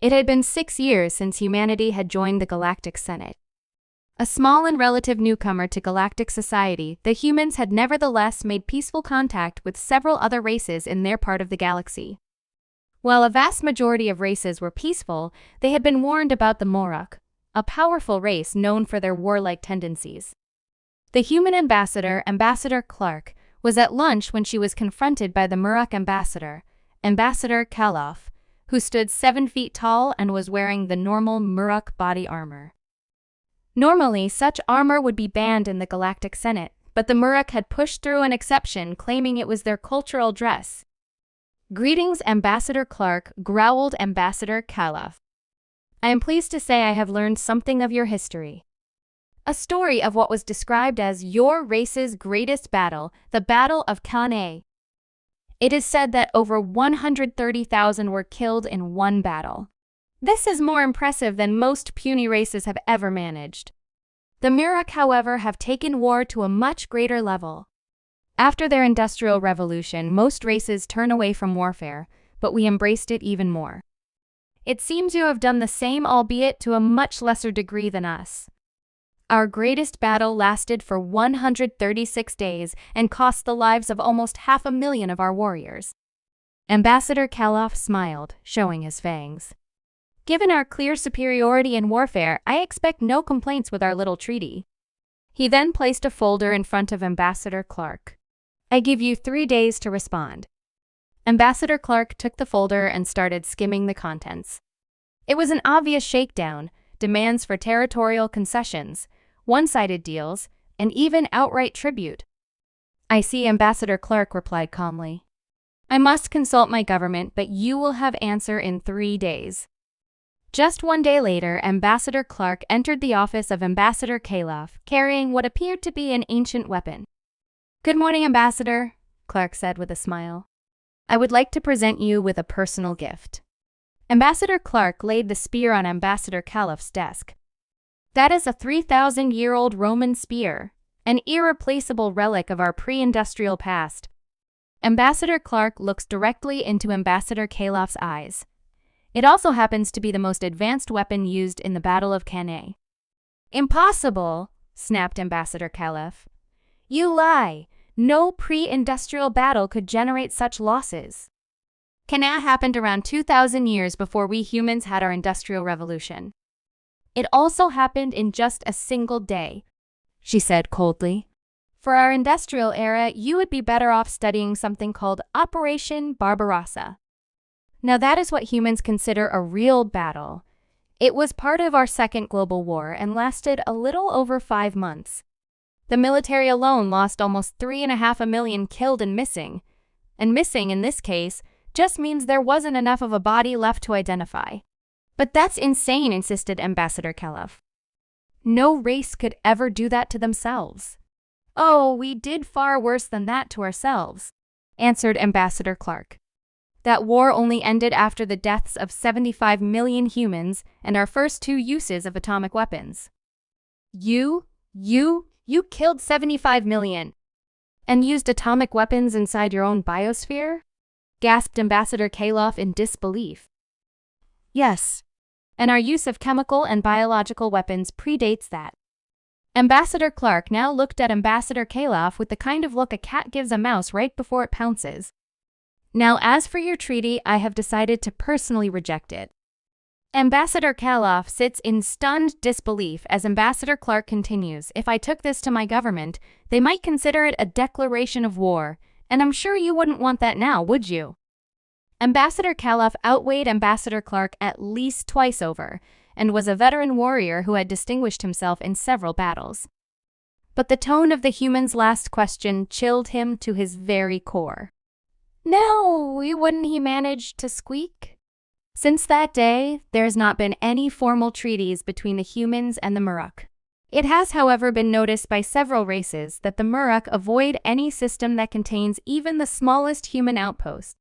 It had been 6 years since humanity had joined the Galactic Senate. A small and relative newcomer to galactic society, the humans had nevertheless made peaceful contact with several other races in their part of the galaxy. While a vast majority of races were peaceful, they had been warned about the Morok, a powerful race known for their warlike tendencies. The human ambassador, Ambassador Clark, was at lunch when she was confronted by the Morok ambassador, Ambassador Kalof, who stood 7 feet tall and was wearing the normal Morok body armor. Normally, such armor would be banned in the Galactic Senate, but the Morok had pushed through an exception, claiming it was their cultural dress. "Greetings, Ambassador Clark," growled Ambassador Kalof. "I am pleased to say I have learned something of your history. A story of what was described as your race's greatest battle, the Battle of Cannae. It is said that over 130,000 were killed in one battle. This is more impressive than most puny races have ever managed. The Morok, however, have taken war to a much greater level. After their Industrial Revolution, most races turn away from warfare, but we embraced it even more. It seems you have done the same, albeit to a much lesser degree than us. Our greatest battle lasted for 136 days and cost the lives of almost 500,000 of our warriors." Ambassador Kalof smiled, showing his fangs. "Given our clear superiority in warfare, I expect no complaints with our little treaty." He then placed a folder in front of Ambassador Clark. "I give you 3 days to respond." Ambassador Clark took the folder and started skimming the contents. It was an obvious shakedown, demands for territorial concessions, one-sided deals, and even outright tribute. "I see," Ambassador Clark replied calmly. "I must consult my government, but you will have answer in 3 days." Just 1 day later, Ambassador Clark entered the office of Ambassador Kalof, carrying what appeared to be an ancient weapon. "Good morning, Ambassador," Clark said with a smile. "I would like to present you with a personal gift." Ambassador Clark laid the spear on Ambassador Kalof's desk. "That is a 3,000-year-old Roman spear, an irreplaceable relic of our pre-industrial past." Ambassador Clark looks directly into Ambassador Kalof's eyes. "It also happens to be the most advanced weapon used in the Battle of Cannae." "Impossible," snapped Ambassador Kalof. "You lie. No pre-industrial battle could generate such losses. Cannae happened around 2,000 years before we humans had our Industrial Revolution. It also happened in just a single day," she said coldly. "For our industrial era, you would be better off studying something called Operation Barbarossa. Now that is what humans consider a real battle. It was part of our Second Global War and lasted a little over 5 months. The military alone lost almost 3.5 million killed and missing in this case just means there wasn't enough of a body left to identify." "But that's insane," insisted Ambassador Kalof. "No race could ever do that to themselves." "Oh, we did far worse than that to ourselves," answered Ambassador Clark. "That war only ended after the deaths of 75 million humans and our first 2 uses of atomic weapons." You killed 75 million and used atomic weapons inside your own biosphere?" gasped Ambassador Kalof in disbelief. "Yes, and our use of chemical and biological weapons predates that." Ambassador Clark now looked at Ambassador Kalof with the kind of look a cat gives a mouse right before it pounces. "Now, as for your treaty, I have decided to personally reject it." Ambassador Kalof sits in stunned disbelief as Ambassador Clark continues, "If I took this to my government, they might consider it a declaration of war, and I'm sure you wouldn't want that now, would you?" Ambassador Kalof outweighed Ambassador Clark at least twice over, and was a veteran warrior who had distinguished himself in several battles. But the tone of the human's last question chilled him to his very core. "No, wouldn't he manage to squeak?" Since that day, there has not been any formal treaties between the humans and the Morok. It has, however, been noticed by several races that the Morok avoid any system that contains even the smallest human outpost.